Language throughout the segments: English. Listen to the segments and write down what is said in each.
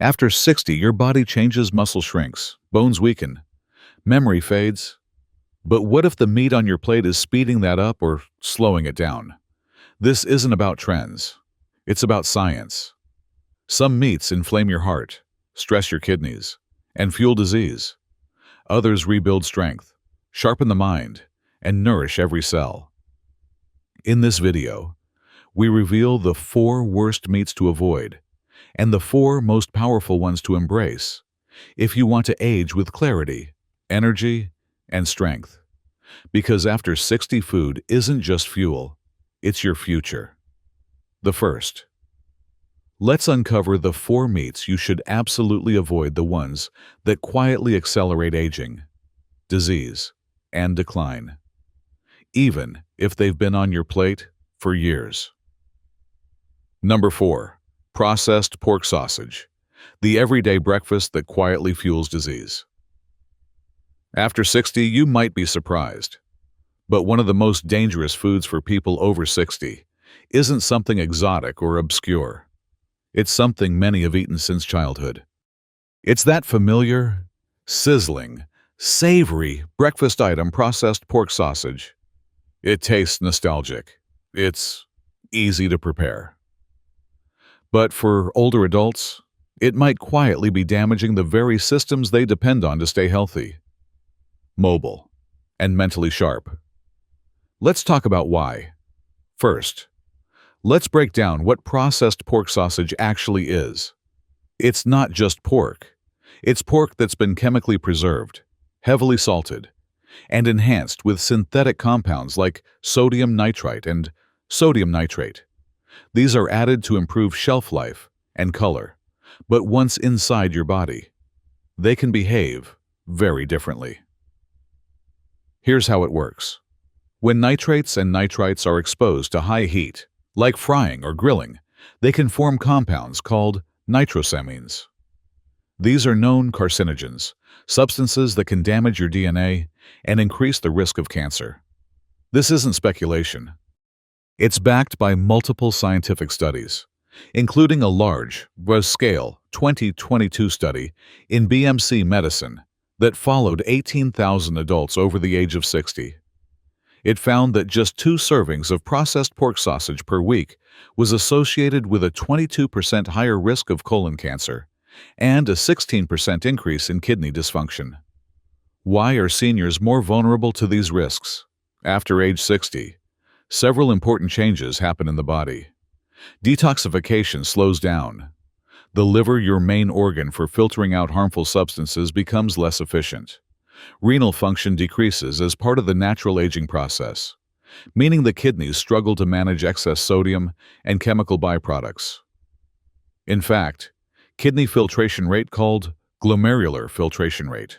After 60, your body changes, muscle shrinks, bones weaken, memory fades. But what if the meat on your plate is speeding that up or slowing it down? This isn't about trends. It's about science. Some meats inflame your heart, stress your kidneys, and fuel disease. Others rebuild strength, sharpen the mind, and nourish every cell. In this video, we reveal the 4 worst meats to avoid and the 4 most powerful ones to embrace if you want to age with clarity, energy, and strength. Because after 60, food isn't just fuel, it's your future. The first. Let's uncover the 4 meats you should absolutely avoid, the ones that quietly accelerate aging, disease, and decline, even if they've been on your plate for years. Number 4. Processed pork sausage, the everyday breakfast that quietly fuels disease. After 60, you might be surprised, but one of the most dangerous foods for people over 60 isn't something exotic or obscure. It's something many have eaten since childhood. It's that familiar, sizzling, savory breakfast item, processed pork sausage. It tastes nostalgic. It's easy to prepare. But for older adults, it might quietly be damaging the very systems they depend on to stay healthy, mobile, and mentally sharp. Let's talk about why. First, let's break down what processed pork sausage actually is. It's not just pork. It's pork that's been chemically preserved, heavily salted, and enhanced with synthetic compounds like sodium nitrite and sodium nitrate. These are added to improve shelf life and color, but once inside your body, they can behave very differently. Here's how it works. When nitrates and nitrites are exposed to high heat, like frying or grilling, they can form compounds called nitrosamines. These are known carcinogens, substances that can damage your DNA and increase the risk of cancer. This isn't speculation. It's backed by multiple scientific studies, including a large-scale 2022 study in BMC medicine that followed 18,000 adults over the age of 60. It found that just 2 servings of processed pork sausage per week was associated with a 22% higher risk of colon cancer and a 16% increase in kidney dysfunction. Why are seniors more vulnerable to these risks? After age 60, several important changes happen in the body. Detoxification slows down. The liver, your main organ for filtering out harmful substances, becomes less efficient. Renal function decreases as part of the natural aging process, meaning the kidneys struggle to manage excess sodium and chemical byproducts. In fact, kidney filtration rate, called glomerular filtration rate,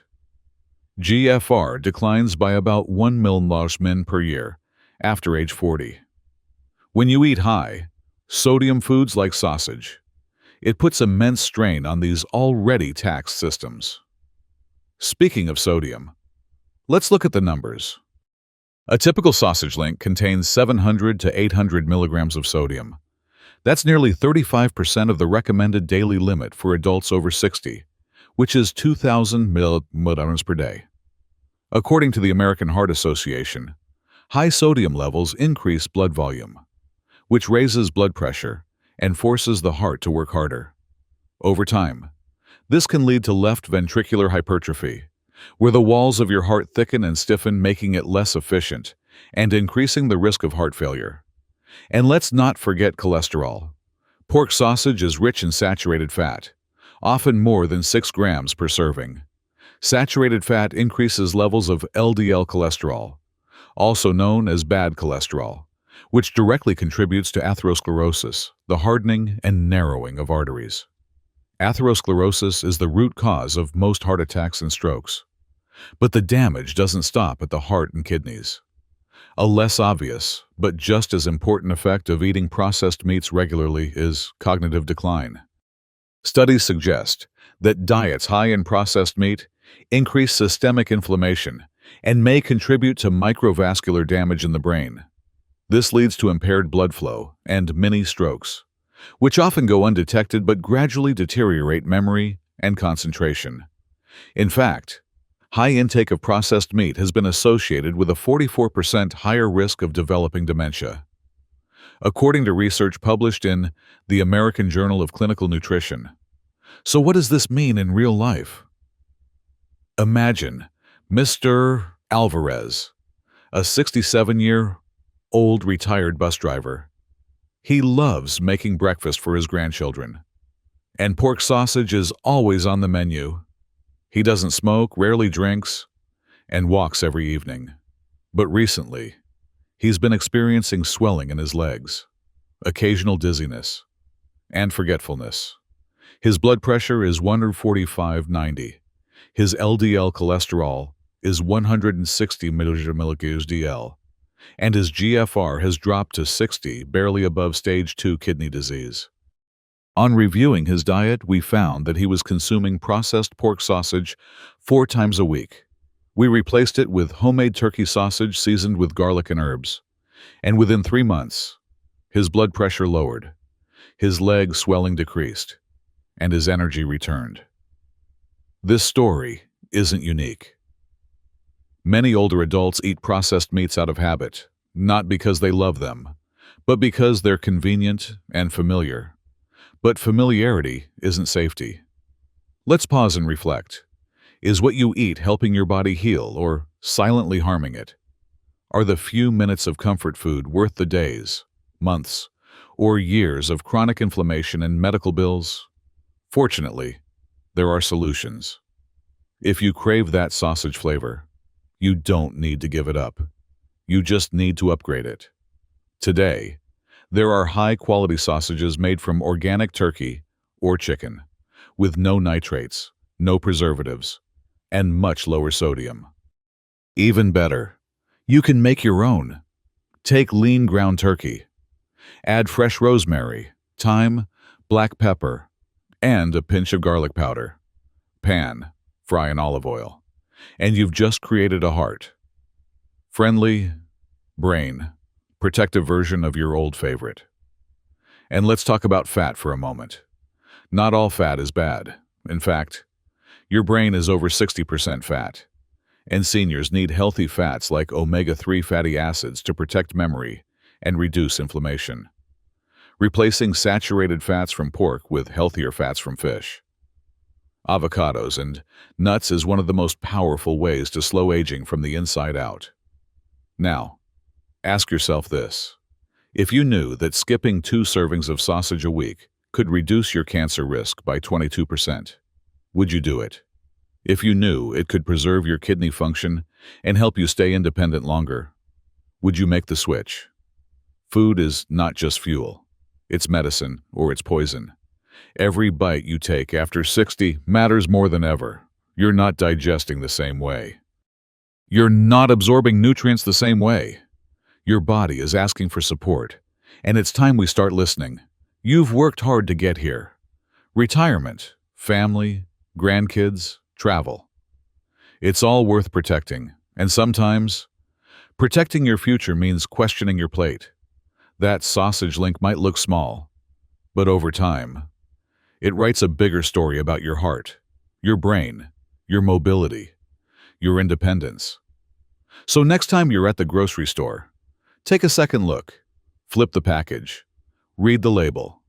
GFR, declines by about 1 mmol per year after age 40. When you eat high sodium foods like sausage, it puts immense strain on these already taxed systems. Speaking of sodium, let's look at the numbers. A typical sausage link contains 700 to 800 milligrams of sodium. That's nearly 35% of the recommended daily limit for adults over 60, which is 2,000 milligrams per day. According to the American Heart Association, high sodium levels increase blood volume, which raises blood pressure and forces the heart to work harder. Over time, this can lead to left ventricular hypertrophy, where the walls of your heart thicken and stiffen, making it less efficient and increasing the risk of heart failure. And let's not forget cholesterol. Pork sausage is rich in saturated fat, often more than 6 grams per serving. Saturated fat increases levels of LDL cholesterol, also known as bad cholesterol, which directly contributes to atherosclerosis, the hardening and narrowing of arteries. Atherosclerosis is the root cause of most heart attacks and strokes. But the damage doesn't stop at the heart and kidneys. A less obvious, but just as important effect of eating processed meats regularly is cognitive decline. Studies suggest that diets high in processed meat increase systemic inflammation and may contribute to microvascular damage in the brain. This leads to impaired blood flow and mini strokes, which often go undetected but gradually deteriorate memory and concentration. In fact, high intake of processed meat has been associated with a 44% higher risk of developing dementia. According to research published in the American Journal of Clinical Nutrition. So what does this mean in real life? Imagine Mr. Alvarez, a 67-year-old retired bus driver. He loves making breakfast for his grandchildren, and pork sausage is always on the menu. He doesn't smoke, rarely drinks, and walks every evening. But recently, he's been experiencing swelling in his legs, occasional dizziness, and forgetfulness. His blood pressure is 145/90. His LDL cholesterol is 160 mg/dl, and his GFR has dropped to 60, barely above stage 2 kidney disease. On reviewing his diet, we found that he was consuming processed pork sausage 4 times a week. We replaced it with homemade turkey sausage seasoned with garlic and herbs, and within 3 months, his blood pressure lowered, his leg swelling decreased, and his energy returned. This story isn't unique. Many older adults eat processed meats out of habit, not because they love them, but because they're convenient and familiar. But familiarity isn't safety. Let's pause and reflect. Is what you eat helping your body heal or silently harming it? Are the few minutes of comfort food worth the days, months, or years of chronic inflammation and medical bills? Fortunately, there are solutions. If you crave that sausage flavor, you don't need to give it up. You just need to upgrade it. Today, there are high-quality sausages made from organic turkey or chicken, with no nitrates, no preservatives, and much lower sodium. Even better, you can make your own. Take lean ground turkey. Add fresh rosemary, thyme, black pepper, and a pinch of garlic powder. Pan, fry in olive oil, and you've just created a heart. Friendly, brain, protective version of your old favorite. And let's talk about fat for a moment. Not all fat is bad. In fact, your brain is over 60% fat, and seniors need healthy fats like omega-3 fatty acids to protect memory and reduce inflammation. Replacing saturated fats from pork with healthier fats from fish, avocados, and nuts is one of the most powerful ways to slow aging from the inside out. Now, ask yourself this. If you knew that skipping 2 servings of sausage a week could reduce your cancer risk by 22%, would you do it? If you knew it could preserve your kidney function and help you stay independent longer, would you make the switch? Food is not just fuel. It's medicine or it's poison. Every bite you take after 60 matters more than ever. You're not digesting the same way. You're not absorbing nutrients the same way. Your body is asking for support, and it's time we start listening. You've worked hard to get here. Retirement, family, grandkids, travel. It's all worth protecting, and sometimes, protecting your future means questioning your plate. That sausage link might look small, but over time, it writes a bigger story about your heart, your brain, your mobility, your independence. So next time you're at the grocery store, take a second look, flip the package, read the label.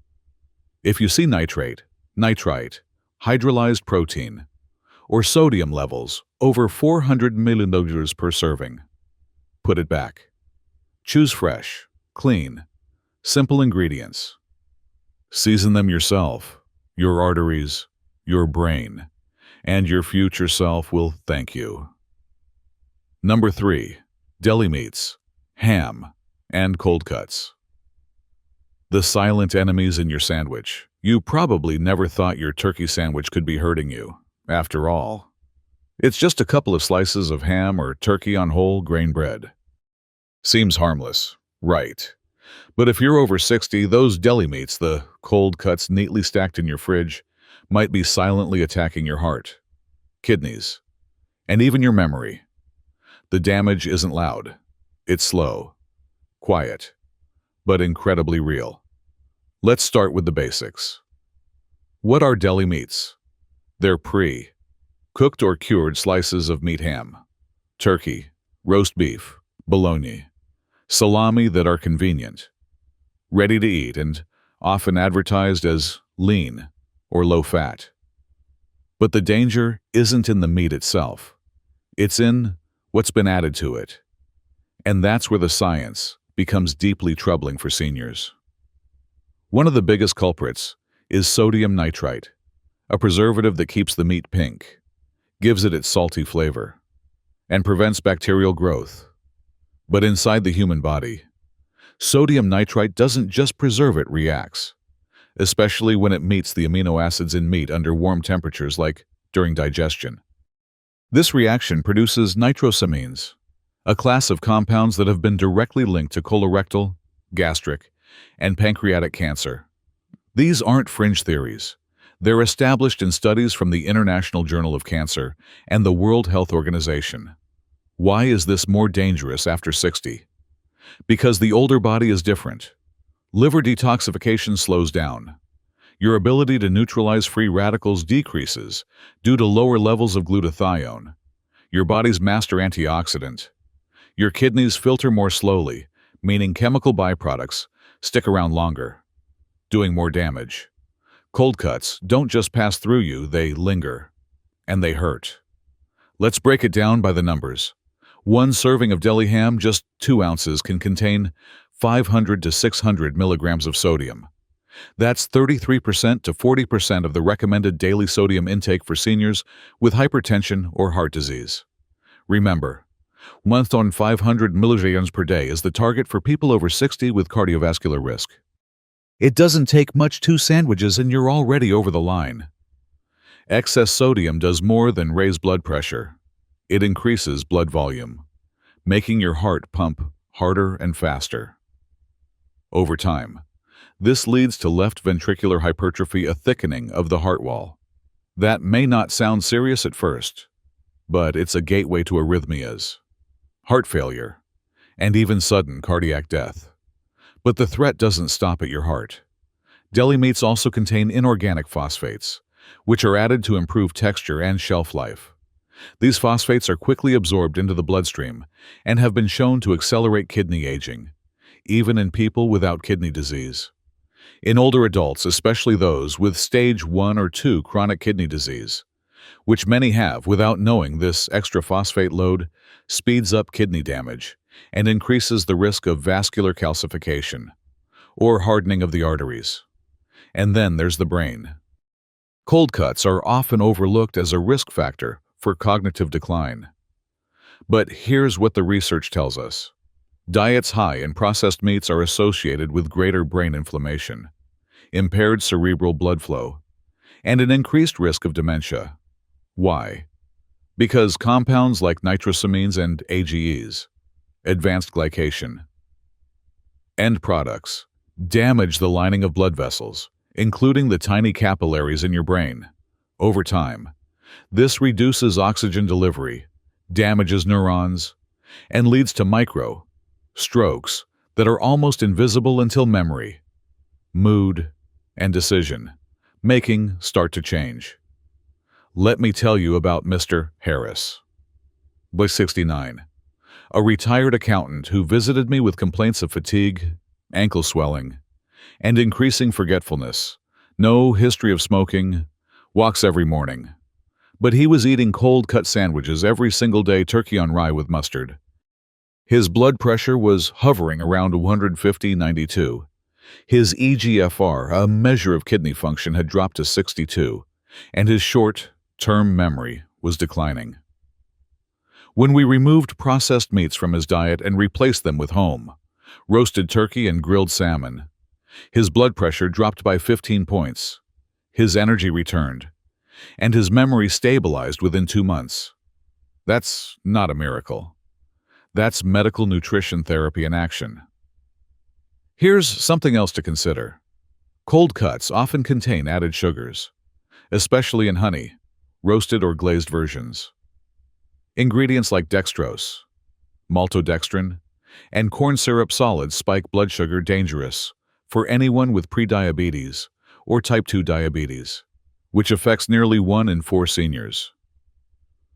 If you see nitrate, nitrite, hydrolyzed protein, or sodium levels over 400 milliliters per serving, put it back. Choose fresh, clean, simple ingredients. Season them yourself, your arteries, your brain, and your future self will thank you. Number 3, deli meats, ham, and cold cuts. The silent enemies in your sandwich. You probably never thought your turkey sandwich could be hurting you. After all, it's just a couple of slices of ham or turkey on whole grain bread. Seems harmless, right? But if you're over 60, those deli meats, the cold cuts neatly stacked in your fridge, might be silently attacking your heart, kidneys, and even your memory. The damage isn't loud. It's slow, quiet, but incredibly real. Let's start with the basics. What are deli meats? They're pre-cooked or cured slices of meat, ham, turkey, roast beef, bologna, salami that are convenient, ready to eat, and often advertised as lean or low fat. But the danger isn't in the meat itself. It's in what's been added to it. And that's where the science becomes deeply troubling for seniors. One of the biggest culprits is sodium nitrite, a preservative that keeps the meat pink, gives it its salty flavor, and prevents bacterial growth. But inside the human body, sodium nitrite doesn't just preserve, it reacts, especially when it meets the amino acids in meat under warm temperatures like during digestion. This reaction produces nitrosamines, a class of compounds that have been directly linked to colorectal, gastric, and pancreatic cancer. These aren't fringe theories. They're established in studies from the International Journal of Cancer and the World Health Organization. Why is this more dangerous after 60? Because the older body is different. Liver detoxification slows down. Your ability to neutralize free radicals decreases due to lower levels of glutathione, your body's master antioxidant. Your kidneys filter more slowly, meaning chemical byproducts stick around longer, doing more damage. Cold cuts don't just pass through you, they linger. And they hurt. Let's break it down by the numbers. One serving of deli ham, just 2 ounces, can contain 500 to 600 milligrams of sodium. That's 33% to 40% of the recommended daily sodium intake for seniors with hypertension or heart disease. Remember, 500 milligrams per day is the target for people over 60 with cardiovascular risk. It doesn't take much, 2 sandwiches and you're already over the line. Excess sodium does more than raise blood pressure. It increases blood volume, making your heart pump harder and faster. Over time, this leads to left ventricular hypertrophy, a thickening of the heart wall. That may not sound serious at first, but it's a gateway to arrhythmias, heart failure, and even sudden cardiac death. But the threat doesn't stop at your heart. Deli meats also contain inorganic phosphates, which are added to improve texture and shelf life. These phosphates are quickly absorbed into the bloodstream and have been shown to accelerate kidney aging, even in people without kidney disease. In older adults, especially those with stage 1 or 2 chronic kidney disease, which many have without knowing, this extra phosphate load speeds up kidney damage and increases the risk of vascular calcification, or hardening of the arteries. And then there's the brain. Cold cuts are often overlooked as a risk factor for cognitive decline. But here's what the research tells us. Diets high in processed meats are associated with greater brain inflammation, impaired cerebral blood flow, and an increased risk of dementia. Why? Because compounds like nitrosamines and AGEs, advanced glycation, end products, damage the lining of blood vessels, including the tiny capillaries in your brain. Over time, this reduces oxygen delivery, damages neurons, and leads to strokes that are almost invisible until memory, mood, and decision-making start to change. Let me tell you about Mr. Harris, boy 69, a retired accountant who visited me with complaints of fatigue, ankle swelling, and increasing forgetfulness. No history of smoking, walks every morning. But he was eating cold-cut sandwiches every single day, turkey on rye with mustard. His blood pressure was hovering around 150/92. His eGFR, a measure of kidney function, had dropped to 62, and his short-term memory was declining. When we removed processed meats from his diet and replaced them with home, roasted turkey and grilled salmon, his blood pressure dropped by 15 points. His energy returned, and his memory stabilized within 2 months. That's not a miracle. That's medical nutrition therapy in action. Here's something else to consider. Cold cuts often contain added sugars, especially in honey, roasted or glazed versions. Ingredients like dextrose, maltodextrin, and corn syrup solids spike blood sugar, dangerous for anyone with prediabetes or type 2 diabetes, which affects nearly 1 in 4 seniors.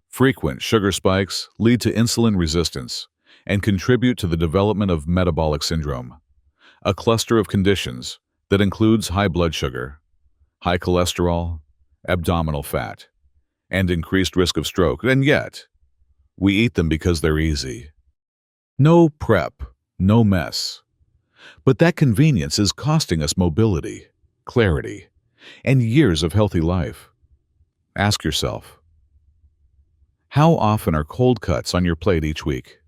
Frequent sugar spikes lead to insulin resistance and contribute to the development of metabolic syndrome, a cluster of conditions that includes high blood sugar, high cholesterol, abdominal fat, and increased risk of stroke. And yet, we eat them because they're easy. No prep, no mess. But that convenience is costing us mobility, clarity, and years of healthy life. Ask yourself, how often are cold cuts on your plate each week?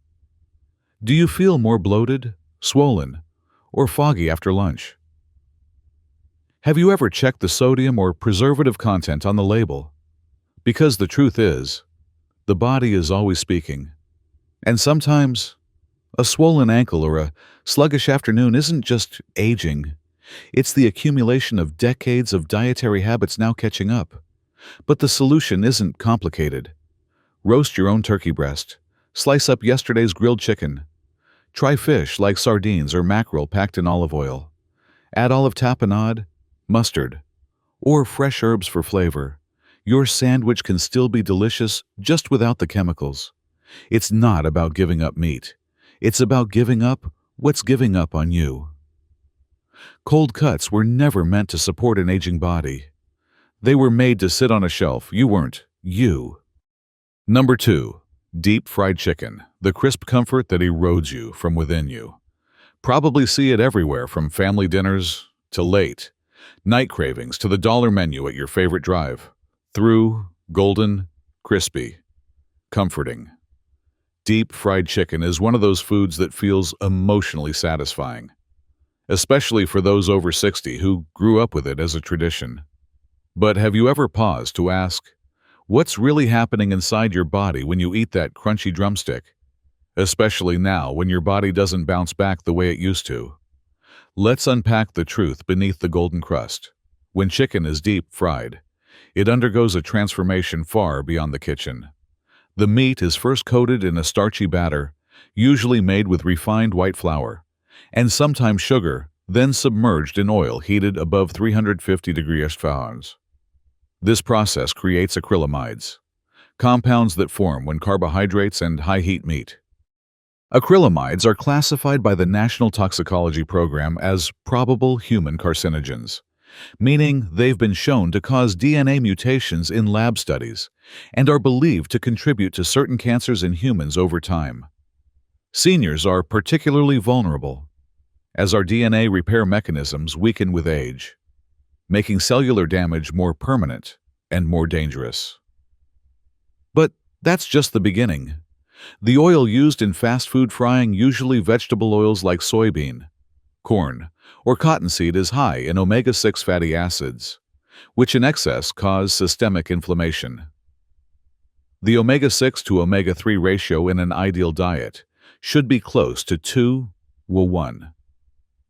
Do you feel more bloated, swollen, or foggy after lunch? Have you ever checked the sodium or preservative content on the label? Because the truth is, the body is always speaking. And sometimes, a swollen ankle or a sluggish afternoon isn't just aging. It's the accumulation of decades of dietary habits now catching up. But the solution isn't complicated. Roast your own turkey breast. Slice up yesterday's grilled chicken. Try fish like sardines or mackerel packed in olive oil. Add olive tapenade, mustard, or fresh herbs for flavor. Your sandwich can still be delicious just without the chemicals. It's not about giving up meat. It's about giving up what's giving up on you. Cold cuts were never meant to support an aging body. They were made to sit on a shelf. You weren't. You. Number 2. Deep fried chicken, the crisp comfort that erodes you from within you. Probably see it everywhere, from family dinners to late night cravings to the dollar menu at your favorite drive. Through, golden, crispy, comforting. Deep fried chicken is one of those foods that feels emotionally satisfying, especially for those over 60 who grew up with it as a tradition. But have you ever paused to ask, what's really happening inside your body when you eat that crunchy drumstick? Especially now when your body doesn't bounce back the way it used to. Let's unpack the truth beneath the golden crust. When chicken is deep fried, it undergoes a transformation far beyond the kitchen. The meat is first coated in a starchy batter, usually made with refined white flour, and sometimes sugar, then submerged in oil heated above 350 degrees Fahrenheit. This process creates acrylamides, compounds that form when carbohydrates and high-heat meet. Acrylamides are classified by the National Toxicology Program as probable human carcinogens, meaning they've been shown to cause DNA mutations in lab studies and are believed to contribute to certain cancers in humans over time. Seniors are particularly vulnerable, as our DNA repair mechanisms weaken with age, making cellular damage more permanent and more dangerous. But that's just the beginning. The oil used in fast food frying, usually vegetable oils like soybean, corn, or cottonseed, is high in omega-6 fatty acids, which in excess cause systemic inflammation. The omega-6 to omega-3 ratio in an ideal diet should be close to 2:1.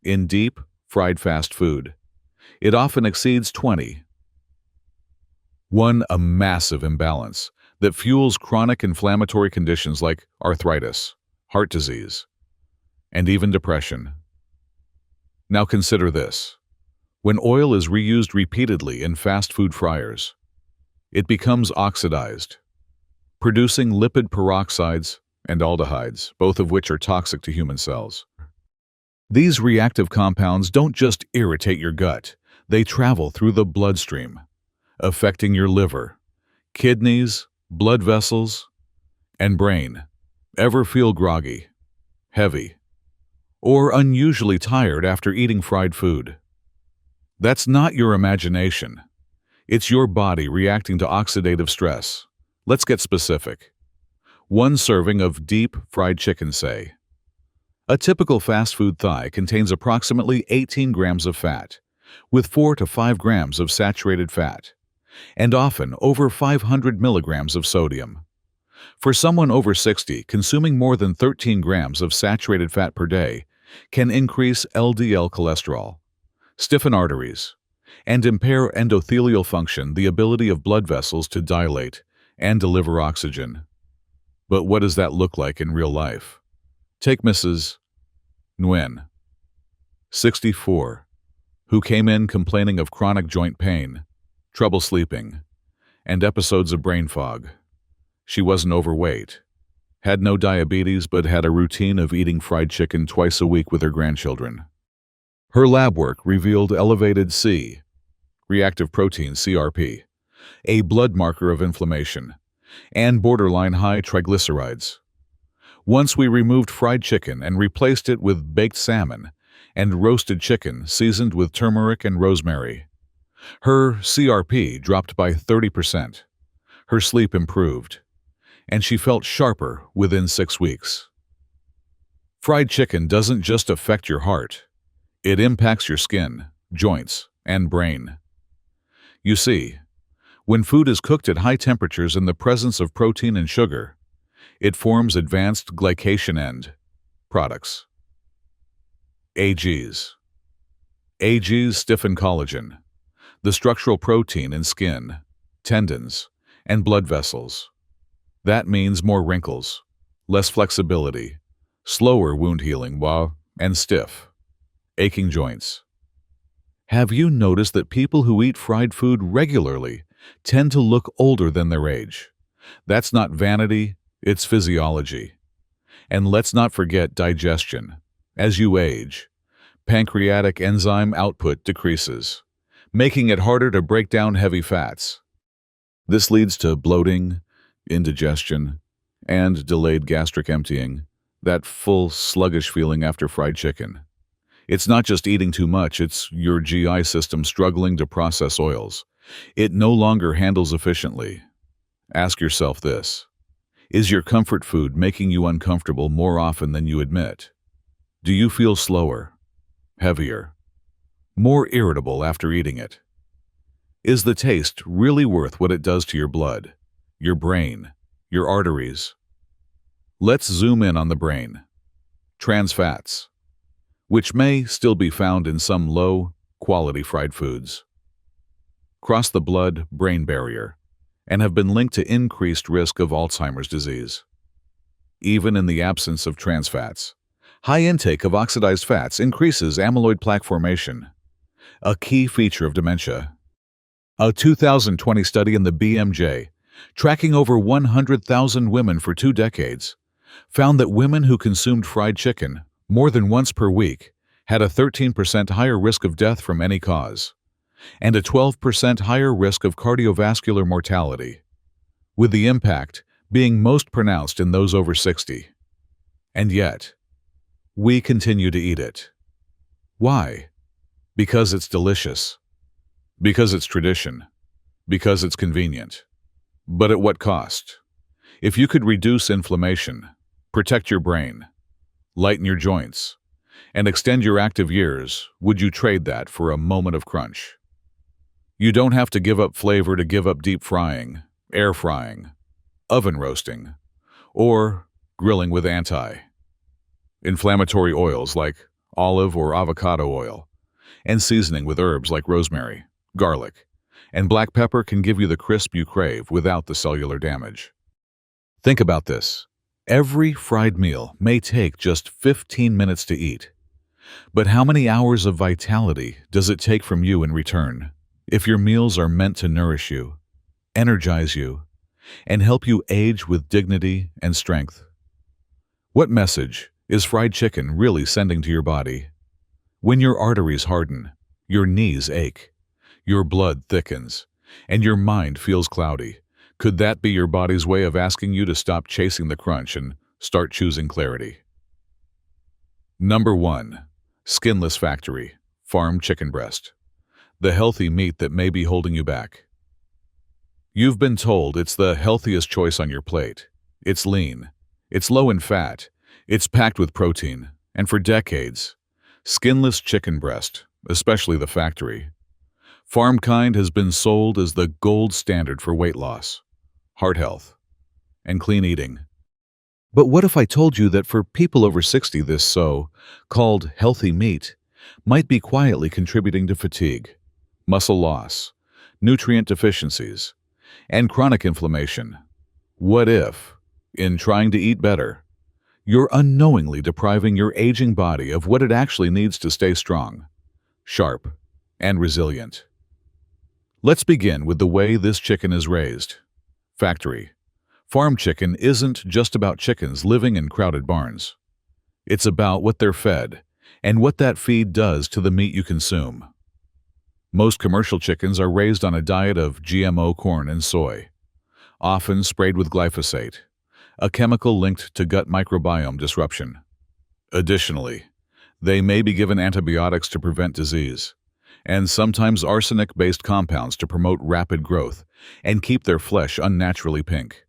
In deep, fried fast food, it often exceeds 20. A massive imbalance that fuels chronic inflammatory conditions like arthritis, heart disease, and even depression. Now consider this. When oil is reused repeatedly in fast food fryers, it becomes oxidized, producing lipid peroxides and aldehydes, both of which are toxic to human cells. These reactive compounds don't just irritate your gut, they travel through the bloodstream, affecting your liver, kidneys, blood vessels, and brain. Ever feel groggy, heavy, or unusually tired after eating fried food? That's not your imagination. It's your body reacting to oxidative stress. Let's get specific. 1 serving of deep fried chicken, say. A typical fast food thigh contains approximately 18 grams of fat, with 4 to 5 grams of saturated fat, and often over 500 milligrams of sodium. For someone over 60, consuming more than 13 grams of saturated fat per day can increase LDL cholesterol, stiffen arteries, and impair endothelial function, the ability of blood vessels to dilate and deliver oxygen. But what does that look like in real life? Take Mrs. Nguyen, 64, who came in complaining of chronic joint pain, trouble sleeping, and episodes of brain fog. She wasn't overweight, had no diabetes, but had a routine of eating fried chicken twice a week with her grandchildren. Her lab work revealed elevated reactive protein CRP, a blood marker of inflammation, and borderline high triglycerides. Once we removed fried chicken and replaced it with baked salmon and roasted chicken seasoned with turmeric and rosemary, her CRP dropped by 30%, her sleep improved, and she felt sharper within 6 weeks. Fried chicken doesn't just affect your heart, it impacts your skin, joints, and brain. You see, when food is cooked at high temperatures in the presence of protein and sugar, it forms advanced glycation end products. AGs. AGs stiffen collagen, the structural protein in skin, tendons, and blood vessels. That means more wrinkles, less flexibility, slower wound healing, and stiff, aching joints. Have you noticed that people who eat fried food regularly tend to look older than their age? That's not vanity, it's physiology. And let's not forget digestion. As you age, pancreatic enzyme output decreases, making it harder to break down heavy fats. This leads to bloating, indigestion, and delayed gastric emptying, that full, sluggish feeling after fried chicken. It's not just eating too much, it's your GI system struggling to process oils it no longer handles efficiently. Ask yourself this: is your comfort food making you uncomfortable more often than you admit? Do you feel slower, heavier, more irritable after eating it? Is the taste really worth what it does to your blood, your brain, your arteries? Let's zoom in on the brain. Trans fats, which may still be found in some low-quality fried foods, cross the blood-brain barrier and have been linked to increased risk of Alzheimer's disease. Even in the absence of trans fats, high intake of oxidized fats increases amyloid plaque formation, a key feature of dementia. A 2020 study in the BMJ, tracking over 100,000 women for 2 decades, found that women who consumed fried chicken more than once per week had a 13% higher risk of death from any cause, and a 12% higher risk of cardiovascular mortality, with the impact being most pronounced in those over 60. And yet, we continue to eat it. Why? Because it's delicious. Because it's tradition. Because it's convenient. But at what cost? If you could reduce inflammation, protect your brain, lighten your joints, and extend your active years, would you trade that for a moment of crunch? You don't have to give up flavor to give up deep frying, air frying, oven roasting, or grilling with anti-inflammatory oils like olive or avocado oil, and seasoning with herbs like rosemary, garlic, and black pepper can give you the crisp you crave without the cellular damage. Think about this. Every fried meal may take just 15 minutes to eat, but how many hours of vitality does it take from you in return? If your meals are meant to nourish you, energize you, and help you age with dignity and strength, what message is fried chicken really sending to your body? When your arteries harden, your knees ache, your blood thickens, and your mind feels cloudy, could that be your body's way of asking you to stop chasing the crunch and start choosing clarity? Number 1. Skinless factory, farm chicken breast. The healthy meat that may be holding you back. You've been told it's the healthiest choice on your plate. It's lean, it's low in fat, it's packed with protein, and for decades, skinless chicken breast, especially the factory, farm kind, has been sold as the gold standard for weight loss, heart health, and clean eating. But what if I told you that for people over 60, this so-called healthy meat might be quietly contributing to fatigue, muscle loss, nutrient deficiencies, and chronic inflammation? What if, in trying to eat better, you're unknowingly depriving your aging body of what it actually needs to stay strong, sharp, and resilient. Let's begin with the way this chicken is raised. Factory. Farm chicken isn't just about chickens living in crowded barns. It's about what they're fed and what that feed does to the meat you consume. Most commercial chickens are raised on a diet of GMO corn and soy, often sprayed with glyphosate, a chemical linked to gut microbiome disruption. Additionally, they may be given antibiotics to prevent disease, and sometimes arsenic-based compounds to promote rapid growth and keep their flesh unnaturally pink.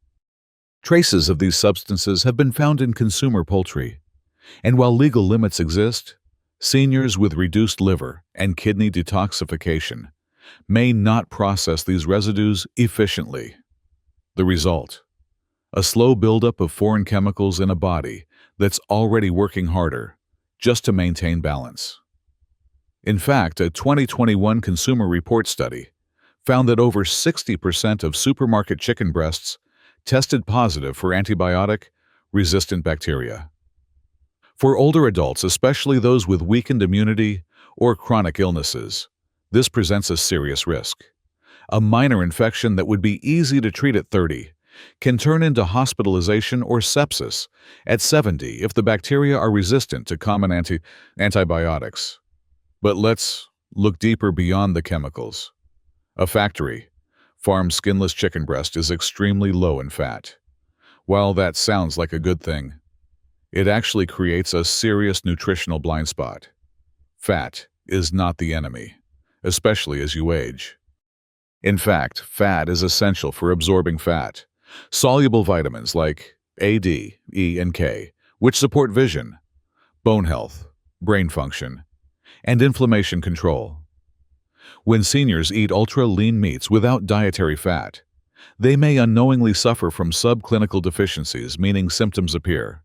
Traces of these substances have been found in consumer poultry, and while legal limits exist, seniors with reduced liver and kidney detoxification may not process these residues efficiently. The result: a slow buildup of foreign chemicals in a body that's already working harder just to maintain balance. In fact, a 2021 Consumer Report study found that over 60% of supermarket chicken breasts tested positive for antibiotic-resistant bacteria. For older adults, especially those with weakened immunity or chronic illnesses, this presents a serious risk. A minor infection that would be easy to treat at 30 can turn into hospitalization or sepsis at 70 if the bacteria are resistant to common antibiotics. But let's look deeper beyond the chemicals. A factory farm skinless chicken breast is extremely low in fat. While that sounds like a good thing, it actually creates a serious nutritional blind spot. Fat is not the enemy, especially as you age. In fact, fat is essential for absorbing fat, soluble vitamins like A, D, E, and K, which support vision, bone health, brain function, and inflammation control. When seniors eat ultra-lean meats without dietary fat, they may unknowingly suffer from subclinical deficiencies, meaning symptoms appear,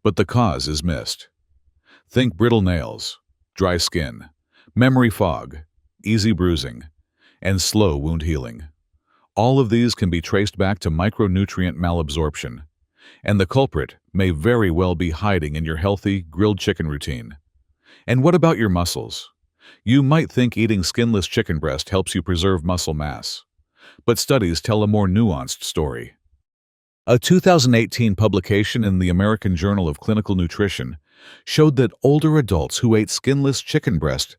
but the cause is missed. Think brittle nails, dry skin, memory fog, easy bruising, and slow wound healing. All of these can be traced back to micronutrient malabsorption, and the culprit may very well be hiding in your healthy grilled chicken routine. And what about your muscles? You might think eating skinless chicken breast helps you preserve muscle mass, but studies tell a more nuanced story. A 2018 publication in the American Journal of Clinical Nutrition showed that older adults who ate skinless chicken breast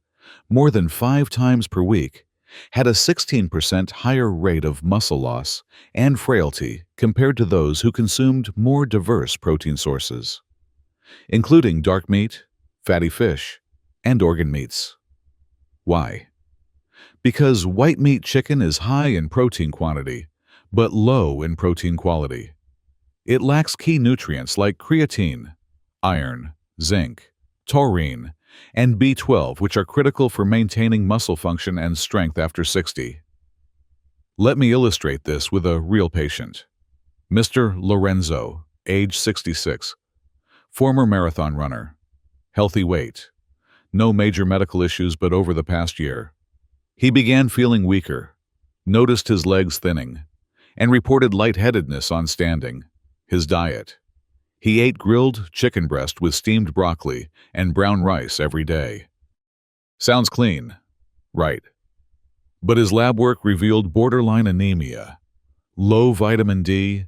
more than 5 times per week had a 16% higher rate of muscle loss and frailty compared to those who consumed more diverse protein sources, including dark meat, fatty fish, and organ meats. Why? Because white meat chicken is high in protein quantity, but low in protein quality. It lacks key nutrients like creatine, iron, zinc, taurine, and B12, which are critical for maintaining muscle function and strength after 60. Let me illustrate this with a real patient. Mr. Lorenzo, age 66, former marathon runner, healthy weight, no major medical issues, but over the past year, he began feeling weaker, noticed his legs thinning, and reported lightheadedness on standing. His diet: he ate grilled chicken breast with steamed broccoli and brown rice every day. Sounds clean, right? But his lab work revealed borderline anemia, low vitamin D,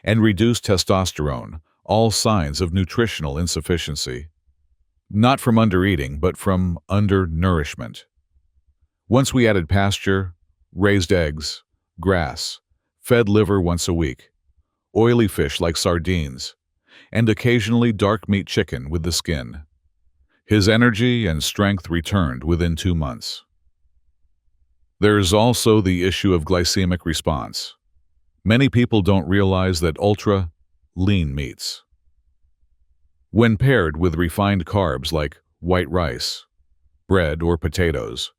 and reduced testosterone, all signs of nutritional insufficiency. Not from undereating, but from undernourishment. Once we added pasture, raised eggs, grass, fed liver once a week, oily fish like sardines, and occasionally dark meat chicken with the skin, his energy and strength returned within 2 months. There's also the issue of glycemic response. Many people don't realize that ultra-lean meats, when paired with refined carbs like white rice, bread, or potatoes,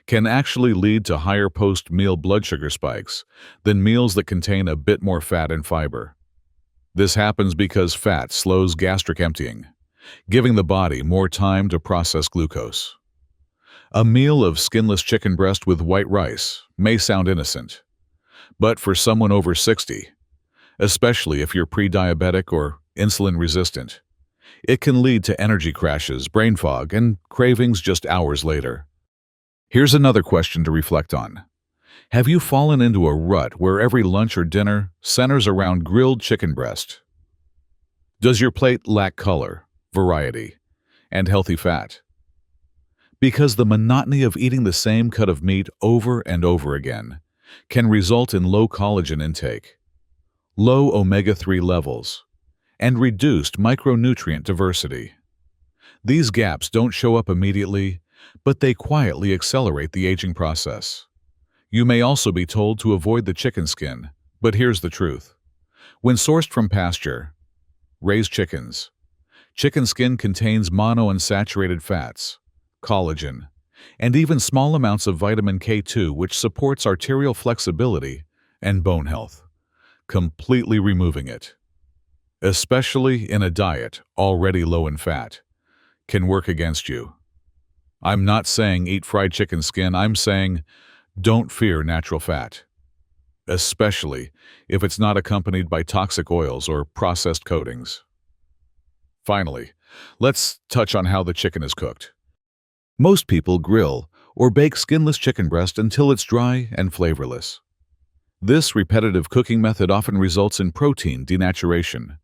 can actually lead to higher post-meal blood sugar spikes than meals that contain a bit more fat and fiber. This happens because fat slows gastric emptying, giving the body more time to process glucose. A meal of skinless chicken breast with white rice may sound innocent, but for someone over 60, especially if you're pre-diabetic or insulin resistant, it can lead to energy crashes, brain fog, and cravings just hours later. Here's another question to reflect on. Have you fallen into a rut where every lunch or dinner centers around grilled chicken breast? Does your plate lack color, variety, and healthy fat? Because the monotony of eating the same cut of meat over and over again can result in low collagen intake, low omega-3 levels, and reduced micronutrient diversity. These gaps don't show up immediately, but they quietly accelerate the aging process. You may also be told to avoid the chicken skin, but here's the truth. When sourced from pasture, raised chickens, chicken skin contains monounsaturated fats, collagen, and even small amounts of vitamin K2, which supports arterial flexibility and bone health, completely removing it, especially in a diet already low in fat, can work against you. I'm not saying eat fried chicken skin, I'm saying don't fear natural fat, especially if it's not accompanied by toxic oils or processed coatings. Finally, let's touch on how the chicken is cooked. Most people grill or bake skinless chicken breast until it's dry and flavorless. This repetitive cooking method often results in protein denaturation,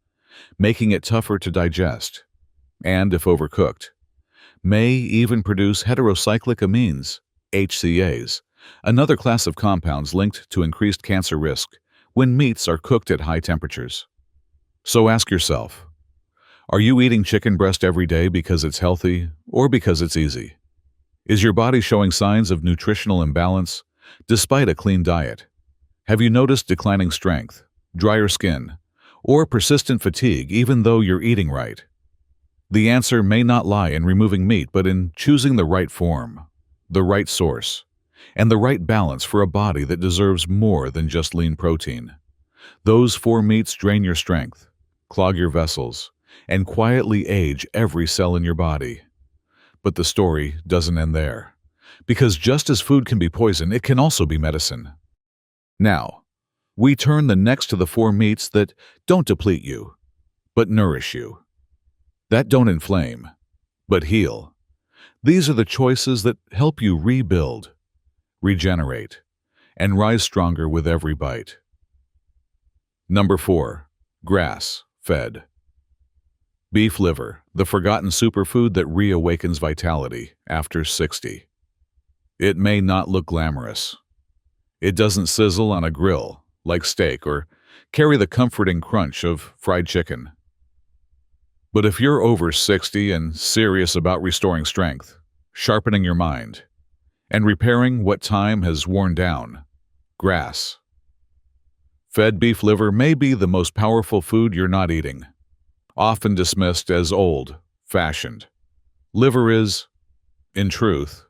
making it tougher to digest, and if overcooked, may even produce heterocyclic amines, HCAs, another class of compounds linked to increased cancer risk when meats are cooked at high temperatures. So ask yourself, are you eating chicken breast every day because it's healthy or because it's easy? Is your body showing signs of nutritional imbalance despite a clean diet? Have you noticed declining strength, drier skin, or persistent fatigue even though you're eating right? The answer may not lie in removing meat, but in choosing the right form, the right source, and the right balance for a body that deserves more than just lean protein. Those 4 meats drain your strength, clog your vessels, and quietly age every cell in your body. But the story doesn't end there, because just as food can be poison, it can also be medicine. Now, we turn the next to the 4 meats that don't deplete you, but nourish you, that don't inflame, but heal. These are the choices that help you rebuild, regenerate, and rise stronger with every bite. Number 4. Grass-fed. Beef liver, the forgotten superfood that reawakens vitality after 60. It may not look glamorous. It doesn't sizzle on a grill like steak or carry the comforting crunch of fried chicken. But if you're over 60 and serious about restoring strength, sharpening your mind, and repairing what time has worn down, grass-fed beef liver may be the most powerful food you're not eating. Often dismissed as old-fashioned, liver is, in truth,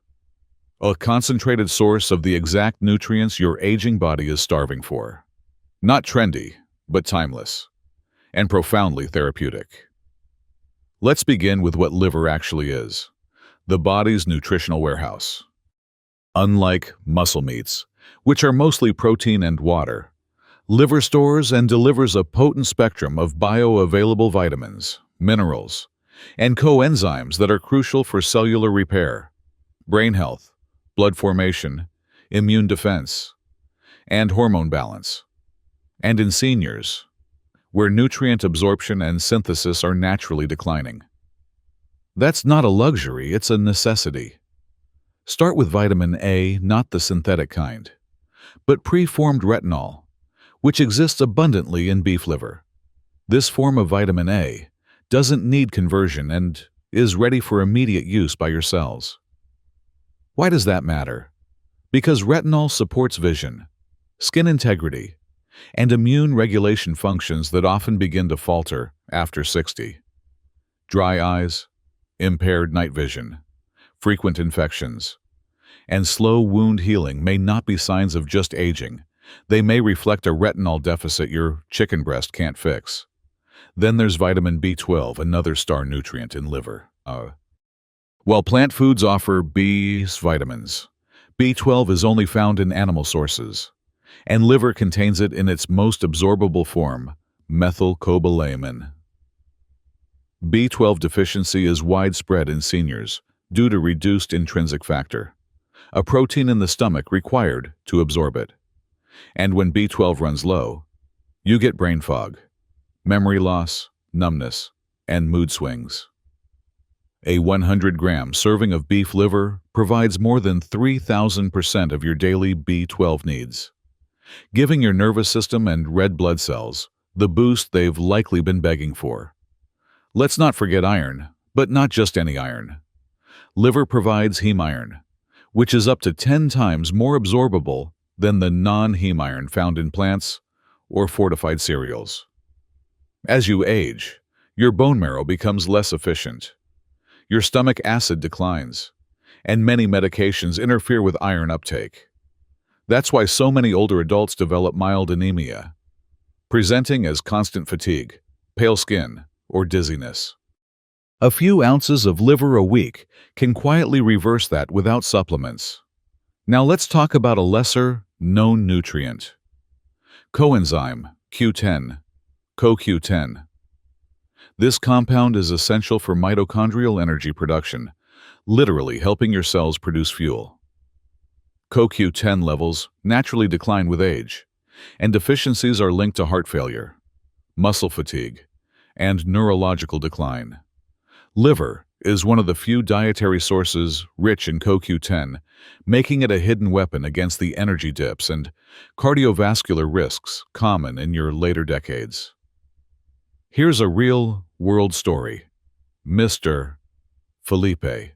a concentrated source of the exact nutrients your aging body is starving for. Not trendy, but timeless, and profoundly therapeutic. Let's begin with what liver actually is, the body's nutritional warehouse. Unlike muscle meats, which are mostly protein and water, liver stores and delivers a potent spectrum of bioavailable vitamins, minerals, and coenzymes that are crucial for cellular repair, brain health, blood formation, immune defense, and hormone balance. And in seniors, where nutrient absorption and synthesis are naturally declining. That's not a luxury, it's a necessity. Start with vitamin A, not the synthetic kind, but preformed retinol, which exists abundantly in beef liver. This form of vitamin A doesn't need conversion and is ready for immediate use by your cells. Why does that matter? Because retinol supports vision, skin integrity, and immune regulation functions that often begin to falter after 60. Dry eyes, impaired night vision, frequent infections, and slow wound healing may not be signs of just aging. They may reflect a retinol deficit your chicken breast can't fix. Then there's vitamin B12, another star nutrient in liver. While plant foods offer B vitamins, B12 is only found in animal sources, and liver contains it in its most absorbable form, methylcobalamin. B12 deficiency is widespread in seniors due to reduced intrinsic factor, a protein in the stomach required to absorb it. And when B12 runs low, you get brain fog, memory loss, numbness, and mood swings. A 100-gram serving of beef liver provides more than 3,000% of your daily B12 needs, giving your nervous system and red blood cells the boost they've likely been begging for. Let's not forget iron, but not just any iron. Liver provides heme iron, which is up to 10 times more absorbable than the non-heme iron found in plants or fortified cereals. As you age, your bone marrow becomes less efficient. Your stomach acid declines, and many medications interfere with iron uptake. That's why so many older adults develop mild anemia, presenting as constant fatigue, pale skin, or dizziness. A few ounces of liver a week can quietly reverse that without supplements. Now let's talk about a lesser-known nutrient. Coenzyme Q10, CoQ10. This compound is essential for mitochondrial energy production, literally helping your cells produce fuel. CoQ10 levels naturally decline with age, and deficiencies are linked to heart failure, muscle fatigue, and neurological decline. Liver is one of the few dietary sources rich in CoQ10, making it a hidden weapon against the energy dips and cardiovascular risks common in your later decades. Here's a real-world story. Mr. Felipe,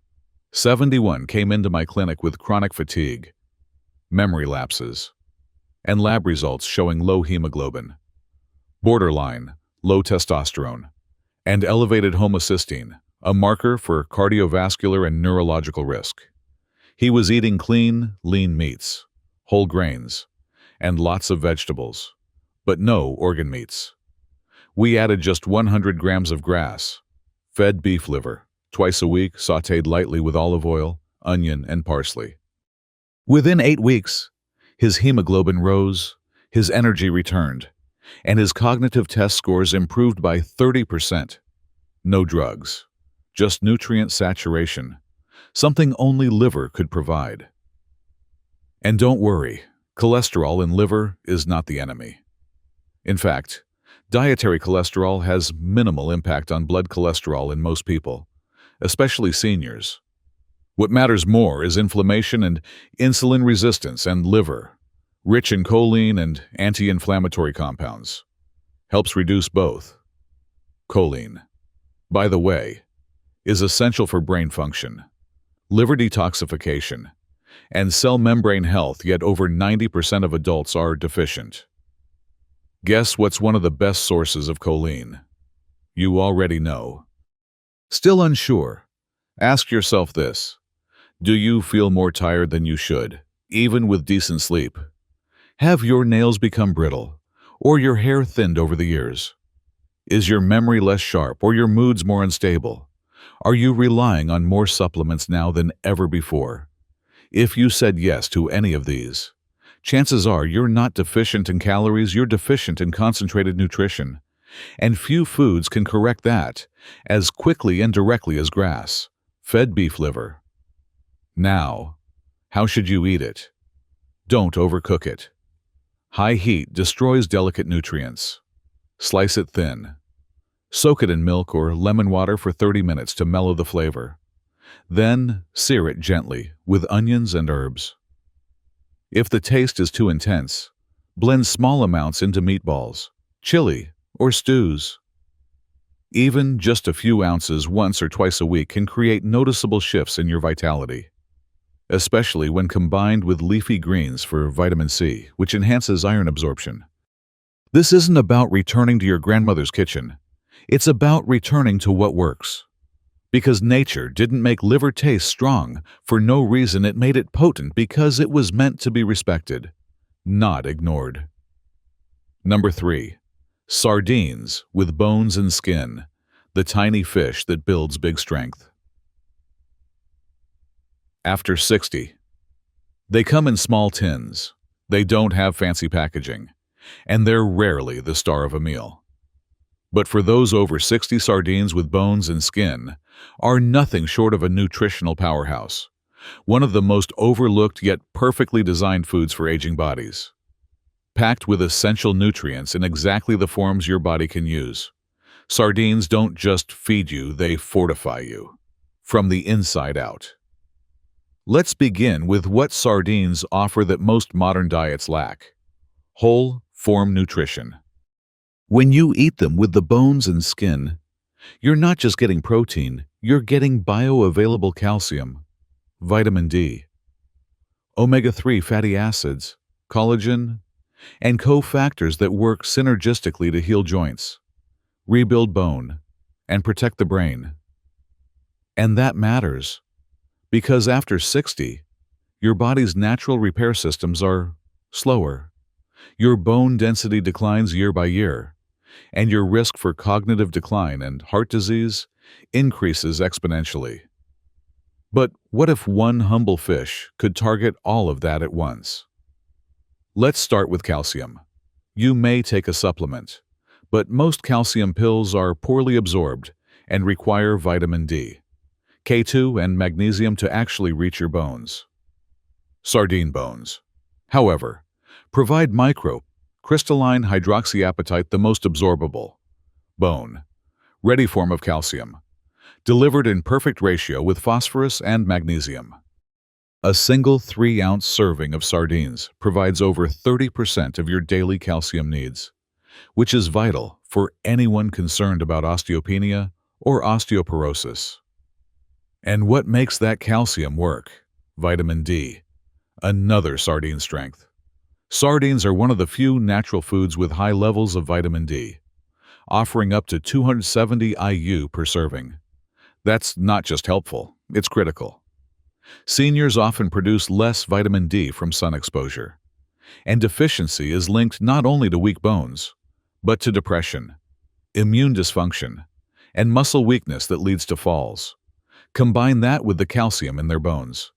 71, came into my clinic with chronic fatigue, memory lapses, and lab results showing low hemoglobin, borderline low testosterone, and elevated homocysteine, a marker for cardiovascular and neurological risk. He was eating clean, lean meats, whole grains, and lots of vegetables, but no organ meats. We added just 100 grams of grass-fed beef liver, twice a week, sautéed lightly with olive oil, onion, and parsley. Within 8 weeks, his hemoglobin rose, his energy returned, and his cognitive test scores improved by 30%. No drugs, just nutrient saturation, something only liver could provide. And don't worry, cholesterol in liver is not the enemy. In fact, dietary cholesterol has minimal impact on blood cholesterol in most people, especially seniors. What matters more is inflammation and insulin resistance, and liver, rich in choline and anti-inflammatory compounds, helps reduce both. Choline, by the way, is essential for brain function, liver detoxification, and cell membrane health, yet over 90% of adults are deficient. Guess what's one of the best sources of choline? You already know. Still unsure? Ask yourself this. Do you feel more tired than you should, even with decent sleep? Have your nails become brittle, or your hair thinned over the years? Is your memory less sharp, or your moods more unstable? Are you relying on more supplements now than ever before? If you said yes to any of these, chances are you're not deficient in calories, you're deficient in concentrated nutrition. And few foods can correct that as quickly and directly as grass-fed beef liver. Now, how should you eat it? Don't overcook it. High heat destroys delicate nutrients. Slice it thin. Soak it in milk or lemon water for 30 minutes to mellow the flavor. Then sear it gently with onions and herbs. If the taste is too intense, blend small amounts into meatballs, chili, or stews. Even just a few ounces once or twice a week can create noticeable shifts in your vitality, especially when combined with leafy greens for vitamin C, which enhances iron absorption. This isn't about returning to your grandmother's kitchen. It's about returning to what works. Because nature didn't make liver taste strong for no reason. It made it potent because it was meant to be respected, not ignored. Number 3. Sardines with bones and skin, the tiny fish that builds big strength. After 60. They come in small tins. They don't have fancy packaging, and they're rarely the star of a meal. But for those over 60, sardines with bones and skin are nothing short of a nutritional powerhouse, one of the most overlooked yet perfectly designed foods for aging bodies. Packed with essential nutrients in exactly the forms your body can use. Sardines don't just feed you, they fortify you. From the inside out. Let's begin with what sardines offer that most modern diets lack. Whole form nutrition. When you eat them with the bones and skin, you're not just getting protein, you're getting bioavailable calcium, vitamin D, omega-3 fatty acids, collagen, and cofactors that work synergistically to heal joints, rebuild bone, and protect the brain. And that matters, because after 60, your body's natural repair systems are slower. Your bone density declines year by year, and your risk for cognitive decline and heart disease increases exponentially. But what if one humble fish could target all of that at once? Let's start with calcium. You may take a supplement, but most calcium pills are poorly absorbed and require vitamin D, K2, and magnesium to actually reach your bones. Sardine bones, however, provide crystalline hydroxyapatite, the most absorbable bone, ready form of calcium, delivered in perfect ratio with phosphorus and magnesium. A single 3-ounce serving of sardines provides over 30% of your daily calcium needs, which is vital for anyone concerned about osteopenia or osteoporosis. And what makes that calcium work? Vitamin D, another sardine strength. Sardines are one of the few natural foods with high levels of vitamin D, offering up to 270 IU per serving. That's not just helpful, it's critical. Seniors often produce less vitamin D from sun exposure, and deficiency is linked not only to weak bones, but to depression, immune dysfunction, and muscle weakness that leads to falls. Combine that with the calcium in their bones,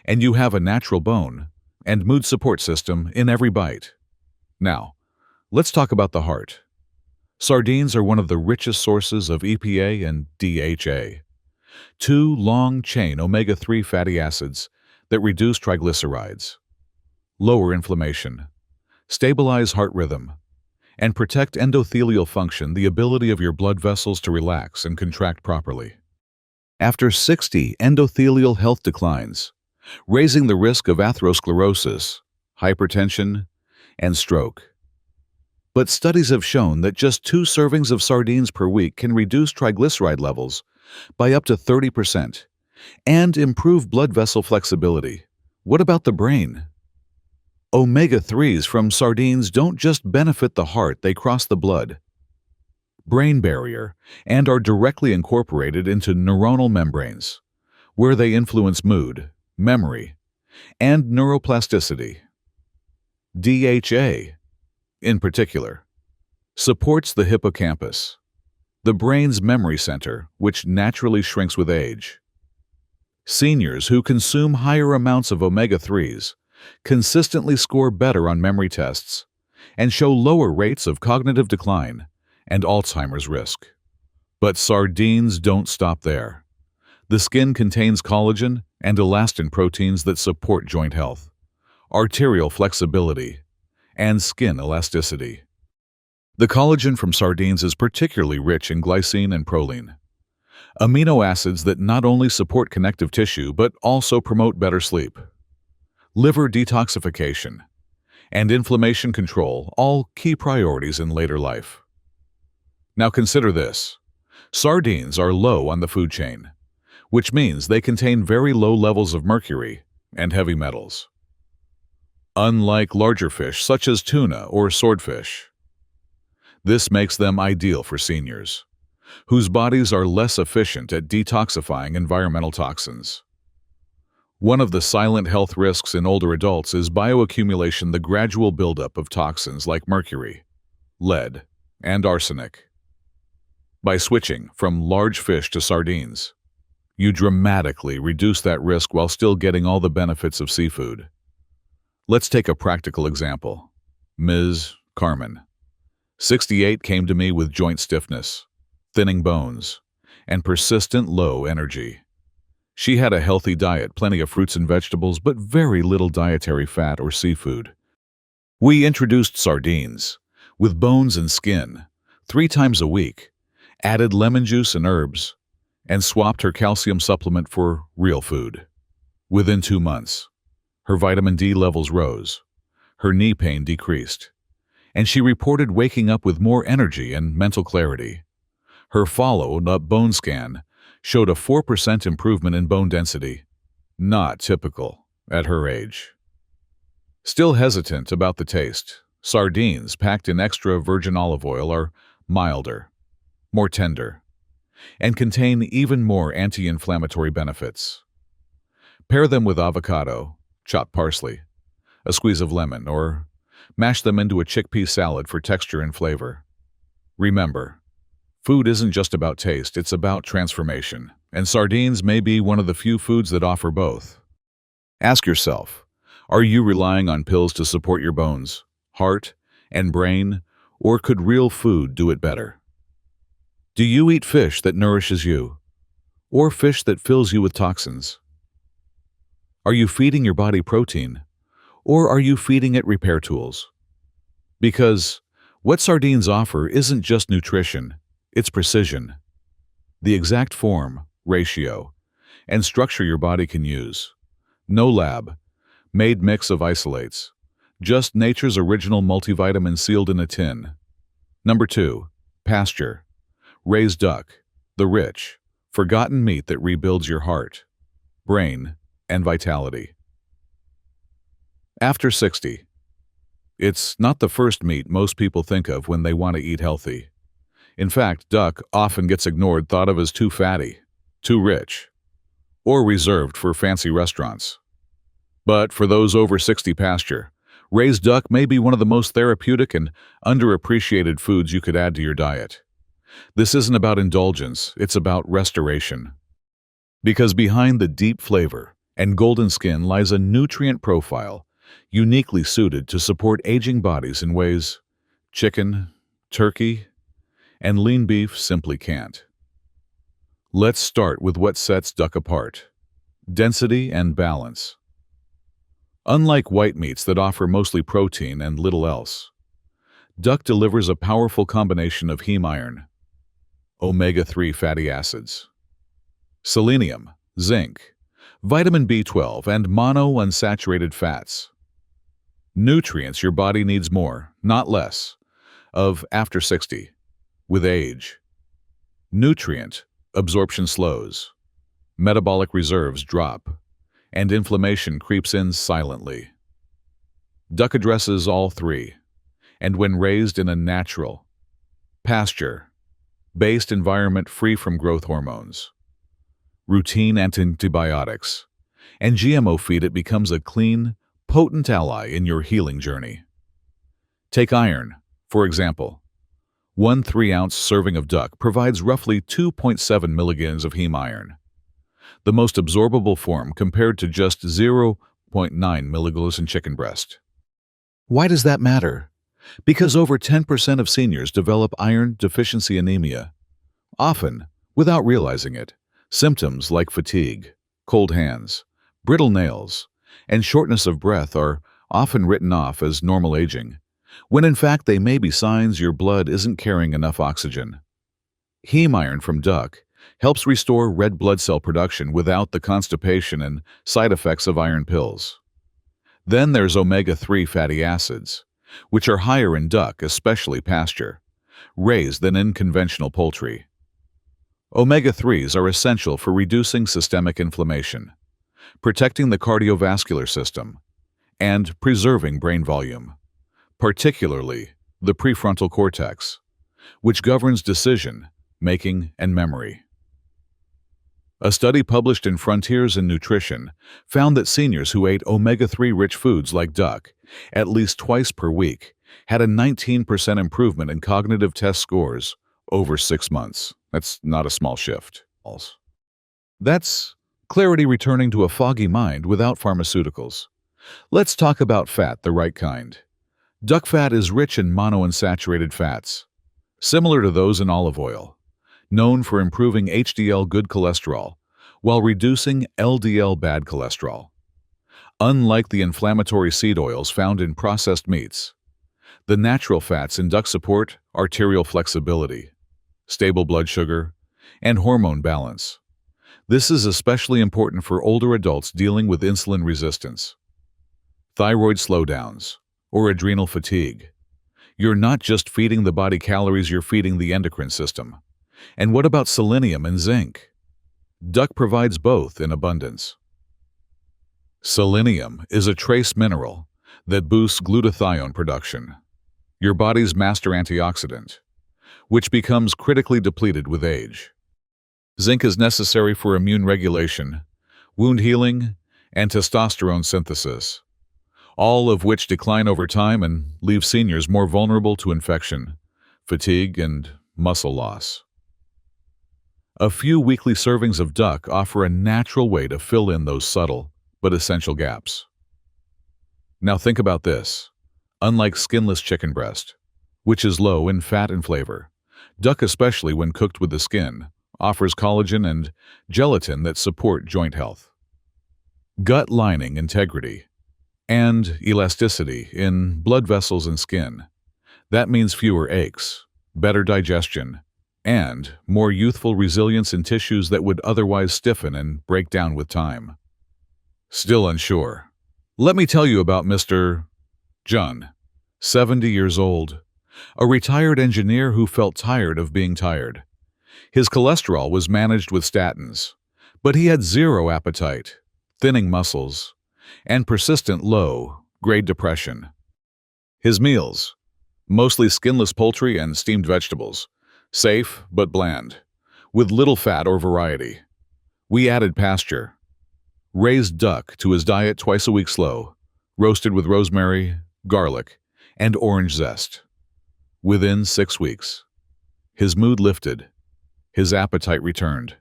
and you have a natural bone and mood support system in every bite. Now, let's talk about the heart. Sardines are one of the richest sources of EPA and DHA, two long-chain omega-3 fatty acids that reduce triglycerides, lower inflammation, stabilize heart rhythm, and protect endothelial function, the ability of your blood vessels to relax and contract properly. After 60, endothelial health declines, raising the risk of atherosclerosis, hypertension, and stroke. But studies have shown that just 2 servings of sardines per week can reduce triglyceride levels by up to 30% and improve blood vessel flexibility. What about the brain? Omega-3s from sardines don't just benefit the heart, they cross the blood-brain barrier and are directly incorporated into neuronal membranes, where they influence mood, memory, and neuroplasticity. DHA, in particular, supports the hippocampus, the brain's memory center, which naturally shrinks with age. Seniors who consume higher amounts of omega-3s consistently score better on memory tests and show lower rates of cognitive decline and Alzheimer's risk. But sardines don't stop there. The skin contains collagen and elastin proteins that support joint health, arterial flexibility, and skin elasticity. The collagen from sardines is particularly rich in glycine and proline, amino acids that not only support connective tissue but also promote better sleep, liver detoxification, and inflammation control, all key priorities in later life. Now consider this. Sardines are low on the food chain, which means they contain very low levels of mercury and heavy metals. Unlike larger fish such as tuna or swordfish. This makes them ideal for seniors, whose bodies are less efficient at detoxifying environmental toxins. One of the silent health risks in older adults is bioaccumulation, the gradual buildup of toxins like mercury, lead, and arsenic. By switching from large fish to sardines, you dramatically reduce that risk while still getting all the benefits of seafood. Let's take a practical example. Ms. Carmen, 68, came to me with joint stiffness, thinning bones, and persistent low energy. She had a healthy diet, plenty of fruits and vegetables, but very little dietary fat or seafood. We introduced sardines, with bones and skin, 3 times a week, added lemon juice and herbs, and swapped her calcium supplement for real food. Within 2 months, her vitamin D levels rose, her knee pain decreased, and she reported waking up with more energy and mental clarity. Her follow-up bone scan showed a 4% improvement in bone density, not typical at her age. Still hesitant about the taste, sardines packed in extra virgin olive oil are milder, more tender, and contain even more anti-inflammatory benefits. Pair them with avocado, chopped parsley, a squeeze of lemon, or mash them into a chickpea salad for texture and flavor. Remember, food isn't just about taste, it's about transformation, and sardines may be one of the few foods that offer both. Ask yourself, are you relying on pills to support your bones, heart, and brain, or could real food do it better? Do you eat fish that nourishes you, or fish that fills you with toxins? Are you feeding your body protein, or are you feeding it repair tools? Because what sardines offer isn't just nutrition, it's precision. The exact form, ratio, and structure your body can use. No lab-made mix of isolates, just nature's original multivitamin sealed in a tin. Number 2, pasture. Raised duck, the rich, forgotten meat that rebuilds your heart, brain, and vitality. After 60. It's not the first meat most people think of when they want to eat healthy. In fact, duck often gets ignored, thought of as too fatty, too rich, or reserved for fancy restaurants. But for those over 60, pasture, raised duck may be one of the most therapeutic and underappreciated foods you could add to your diet. This isn't about indulgence, it's about restoration. Because behind the deep flavor and golden skin lies a nutrient profile uniquely suited to support aging bodies in ways chicken, turkey, and lean beef simply can't. Let's start with what sets duck apart: density and balance. Unlike white meats that offer mostly protein and little else, duck delivers a powerful combination of heme iron, omega-3 fatty acids, selenium, zinc, vitamin B12, and monounsaturated fats. Nutrients your body needs more, not less, of after 60. With age, nutrient absorption slows, metabolic reserves drop, and inflammation creeps in silently. Duck addresses all three, and when raised in a natural, pasture-based environment free from growth hormones, routine antibiotics, and GMO feed, it becomes a clean, potent ally in your healing journey. Take iron, for example. 1 3-ounce serving of duck provides roughly 2.7 milligrams of heme iron, the most absorbable form compared to just 0.9 milligrams in chicken breast. Why does that matter? Because over 10% of seniors develop iron deficiency anemia, often without realizing it. Symptoms like fatigue, cold hands, brittle nails, and shortness of breath are often written off as normal aging, when in fact they may be signs your blood isn't carrying enough oxygen. Heme iron from duck helps restore red blood cell production without the constipation and side effects of iron pills. Then there's omega-3 fatty acids, which are higher in duck, especially pasture raised, than in conventional poultry. Omega-3s are essential for reducing systemic inflammation, protecting the cardiovascular system, and preserving brain volume, particularly the prefrontal cortex, which governs decision making and memory. A study published in Frontiers in Nutrition found that seniors who ate omega-3 rich foods like duck at least twice per week had a 19% improvement in cognitive test scores over 6 months. That's not a small shift. That's clarity returning to a foggy mind without pharmaceuticals. Let's talk about fat, the right kind. Duck fat is rich in monounsaturated fats, similar to those in olive oil, known for improving HDL good cholesterol while reducing LDL bad cholesterol. Unlike the inflammatory seed oils found in processed meats, the natural fats in duck support arterial flexibility, stable blood sugar, and hormone balance. This is especially important for older adults dealing with insulin resistance, thyroid slowdowns, or adrenal fatigue. You're not just feeding the body calories, you're feeding the endocrine system. And what about selenium and zinc? Duck provides both in abundance. Selenium is a trace mineral that boosts glutathione production, your body's master antioxidant, which becomes critically depleted with age. Zinc is necessary for immune regulation, wound healing, and testosterone synthesis, all of which decline over time and leave seniors more vulnerable to infection, fatigue, and muscle loss. A few weekly servings of duck offer a natural way to fill in those subtle but essential gaps. Now think about this. Unlike skinless chicken breast, which is low in fat and flavor, duck, especially when cooked with the skin, offers collagen and gelatin that support joint health, gut lining integrity, and elasticity in blood vessels and skin. That means fewer aches, better digestion, and more youthful resilience in tissues that would otherwise stiffen and break down with time. Still unsure? Let me tell you about Mr. John, 70 years old, a retired engineer who felt tired of being tired. His cholesterol was managed with statins, but he had zero appetite, thinning muscles, and persistent low-grade depression. His meals, mostly skinless poultry and steamed vegetables, safe but bland, with little fat or variety. We added pasture, raised duck to his diet twice a week slow, roasted with rosemary, garlic, and orange zest. Within 6 weeks, his mood lifted, his appetite returned,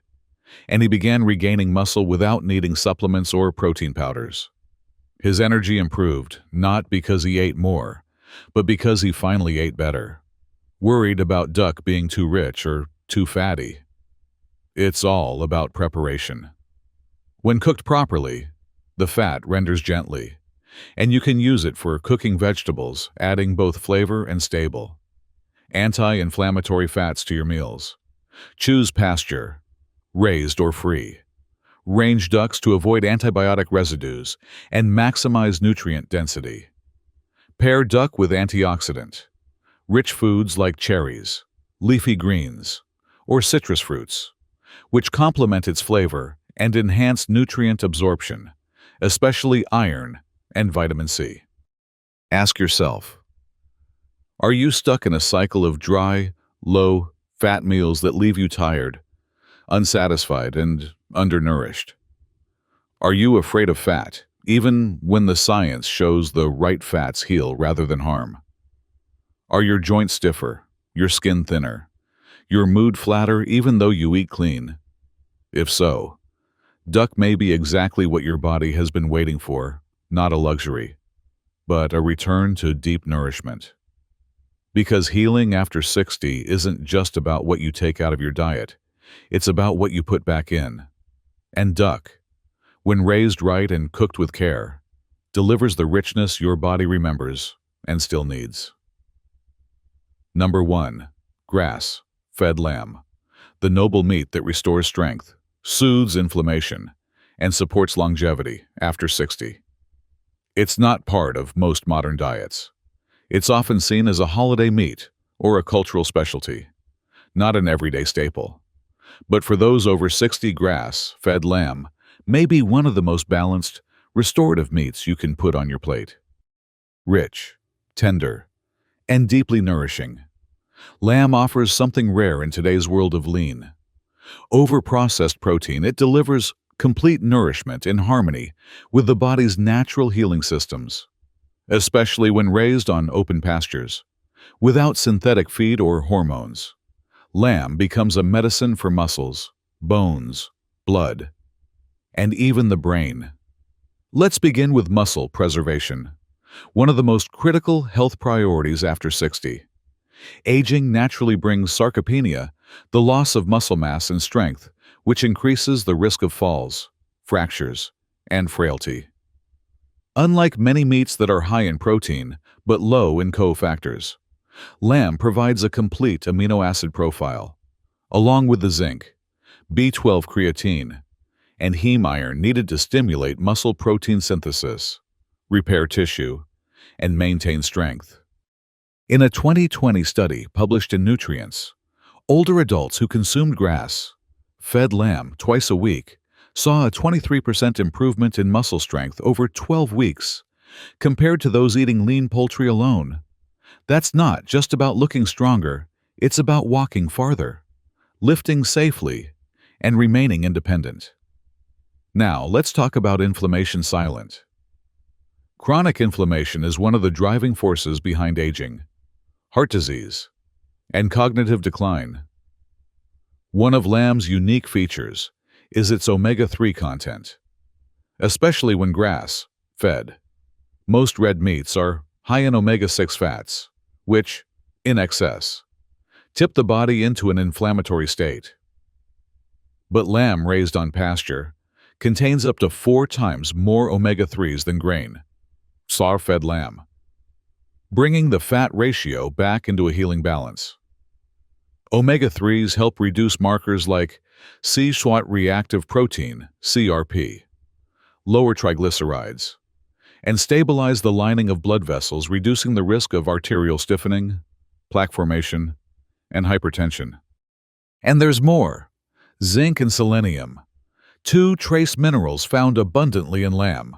and he began regaining muscle without needing supplements or protein powders. His energy improved, not because he ate more, but because he finally ate better. Worried about duck being too rich or too fatty? It's all about preparation. When cooked properly, the fat renders gently, and you can use it for cooking vegetables, adding both flavor and stable, anti-inflammatory fats to your meals. Choose pasture, raised or free. Range ducks to avoid antibiotic residues and maximize nutrient density. Pair duck with antioxidant, rich foods like cherries, leafy greens, or citrus fruits, which complement its flavor and enhance nutrient absorption, especially iron and vitamin C. Ask yourself, are you stuck in a cycle of dry, low-fat meals that leave you tired, unsatisfied, and undernourished? Are you afraid of fat, even when the science shows the right fats heal rather than harm? Are your joints stiffer, your skin thinner, your mood flatter even though you eat clean? If so, duck may be exactly what your body has been waiting for, not a luxury, but a return to deep nourishment. Because healing after 60 isn't just about what you take out of your diet, it's about what you put back in. And duck, when raised right and cooked with care, delivers the richness your body remembers and still needs. Number 1. Grass-fed lamb, the noble meat that restores strength, soothes inflammation, and supports longevity after 60. It's not part of most modern diets. It's often seen as a holiday meat or a cultural specialty, not an everyday staple. But for those over 60, grass-fed lamb may be one of the most balanced, restorative meats you can put on your plate. Rich, tender, and deeply nourishing, lamb offers something rare in today's world of lean. Over-processed protein, it delivers complete nourishment in harmony with the body's natural healing systems, especially when raised on open pastures, without synthetic feed or hormones. Lamb becomes a medicine for muscles, bones, blood, and even the brain. Let's begin with muscle preservation, one of the most critical health priorities after 60. Aging naturally brings sarcopenia, the loss of muscle mass and strength, which increases the risk of falls, fractures, and frailty. Unlike many meats that are high in protein but low in cofactors, lamb provides a complete amino acid profile, along with the zinc, B12 creatine, and heme iron needed to stimulate muscle protein synthesis, repair tissue, and maintain strength. In a 2020 study published in Nutrients, older adults who consumed grass-fed lamb twice a week saw a 23% improvement in muscle strength over 12 weeks, compared to those eating lean poultry alone. That's not just about looking stronger, it's about walking farther, lifting safely, and remaining independent. Now, let's talk about inflammation silent. Chronic inflammation is one of the driving forces behind aging, heart disease, and cognitive decline. One of lamb's unique features is its omega-3 content, especially when grass-fed. Most red meats are high in omega-6 fats, which, in excess, tip the body into an inflammatory state. But lamb raised on pasture contains up to 4 times more omega-3s than grain, sour-fed lamb, bringing the fat ratio back into a healing balance. Omega-3s help reduce markers like C-reactive protein, CRP, lower triglycerides, and stabilize the lining of blood vessels, reducing the risk of arterial stiffening, plaque formation, and hypertension. And there's more. Zinc and selenium, 2 trace minerals found abundantly in lamb,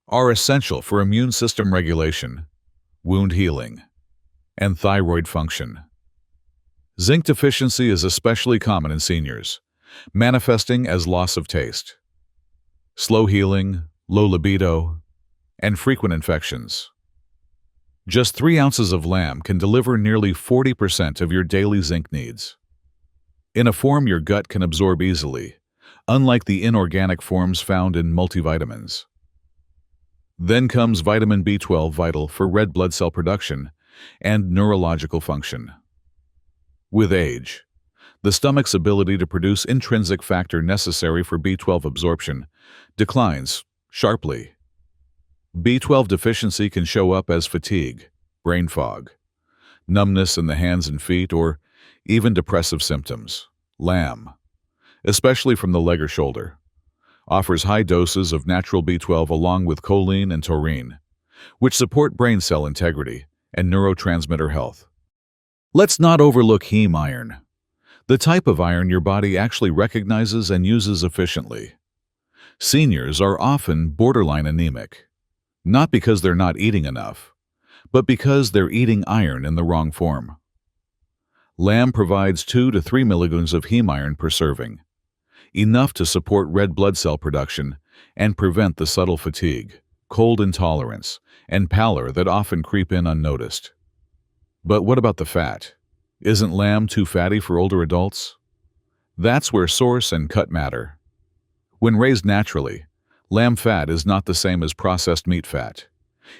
are essential for immune system regulation, wound healing, and thyroid function. Zinc deficiency is especially common in seniors, manifesting as loss of taste, slow healing, low libido, and frequent infections. Just 3 ounces of lamb can deliver nearly 40% of your daily zinc needs, in a form your gut can absorb easily, unlike the inorganic forms found in multivitamins. Then comes vitamin B12, vital for red blood cell production and neurological function. With age, the stomach's ability to produce intrinsic factor necessary for B12 absorption declines sharply. B12 deficiency can show up as fatigue, brain fog, numbness in the hands and feet, or even depressive symptoms. Lamb, especially from the leg or shoulder, offers high doses of natural B12 along with choline and taurine, which support brain cell integrity and neurotransmitter health. Let's not overlook heme iron, the type of iron your body actually recognizes and uses efficiently. Seniors are often borderline anemic, not because they're not eating enough, but because they're eating iron in the wrong form. Lamb provides 2 to 3 milligrams of heme iron per serving, enough to support red blood cell production and prevent the subtle fatigue, cold intolerance, and pallor that often creep in unnoticed. But what about the fat? Isn't lamb too fatty for older adults? That's where source and cut matter. When raised naturally, lamb fat is not the same as processed meat fat.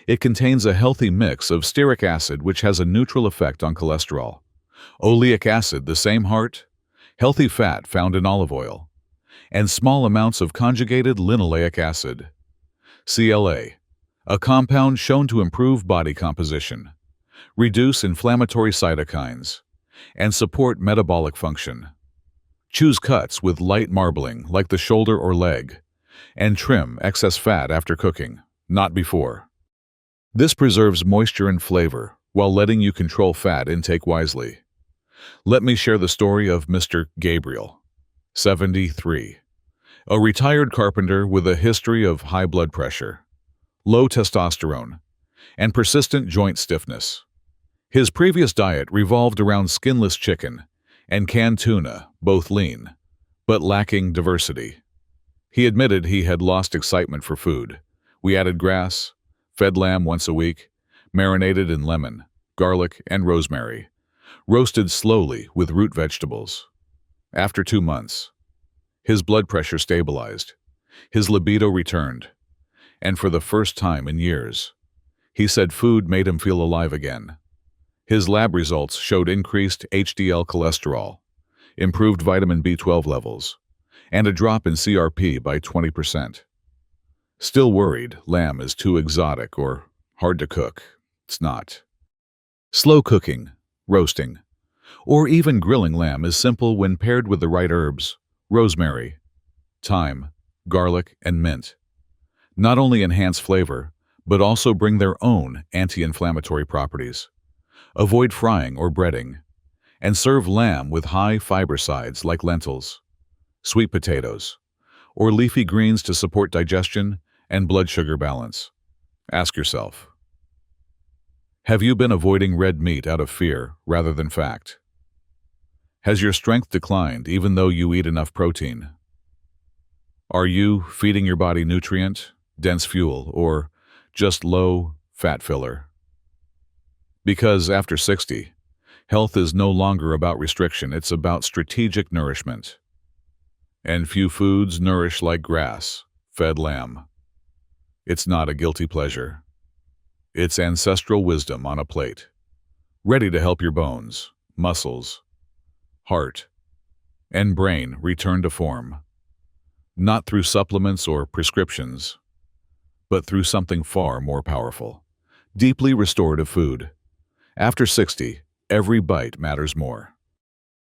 It contains a healthy mix of stearic acid, which has a neutral effect on cholesterol, oleic acid, the same healthy fat found in olive oil, and small amounts of conjugated linoleic acid, CLA, a compound shown to improve body composition, reduce inflammatory cytokines, and support metabolic function. Choose cuts with light marbling, like the shoulder or leg, and trim excess fat after cooking, not before. This preserves moisture and flavor while letting you control fat intake wisely. Let me share the story of Mr. Gabriel, 73, a retired carpenter with a history of high blood pressure, low testosterone, and persistent joint stiffness. His previous diet revolved around skinless chicken and canned tuna, both lean, but lacking diversity. He admitted he had lost excitement for food. We added grass-fed lamb once a week, marinated in lemon, garlic, and rosemary, roasted slowly with root vegetables. After 2 months, his blood pressure stabilized, his libido returned, and for the first time in years, he said food made him feel alive again. His lab results showed increased HDL cholesterol, improved vitamin B12 levels, and a drop in CRP by 20%. Still worried lamb is too exotic or hard to cook? It's not. Slow cooking, roasting, or even grilling lamb is simple when paired with the right herbs, rosemary, thyme, garlic, and mint. Not only enhance flavor, but also bring their own anti-inflammatory properties. Avoid frying or breading, and serve lamb with high fiber sides like lentils, sweet potatoes, or leafy greens to support digestion and blood sugar balance. Ask yourself, have you been avoiding red meat out of fear rather than fact? Has your strength declined even though you eat enough protein? Are you feeding your body nutrient, dense fuel, or just low fat filler? Because after 60, health is no longer about restriction, it's about strategic nourishment. And few foods nourish like grass-fed lamb. It's not a guilty pleasure. It's ancestral wisdom on a plate, ready to help your bones, muscles, heart, and brain return to form. Not through supplements or prescriptions, but through something far more powerful. Deeply restorative food. After 60, every bite matters more.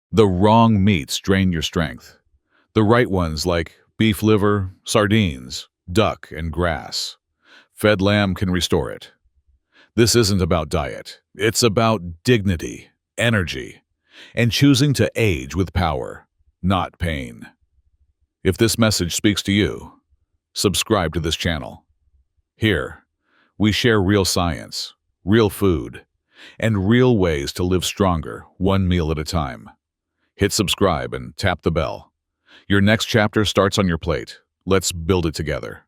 The wrong meats drain your strength. The right ones, like beef liver, sardines, duck, and grass, fed lamb, can restore it. This isn't about diet. It's about dignity, energy, and choosing to age with power, not pain. If this message speaks to you, subscribe to this channel. Here, we share real science, real food, and real ways to live stronger, one meal at a time. Hit subscribe and tap the bell. Your next chapter starts on your plate. Let's build it together.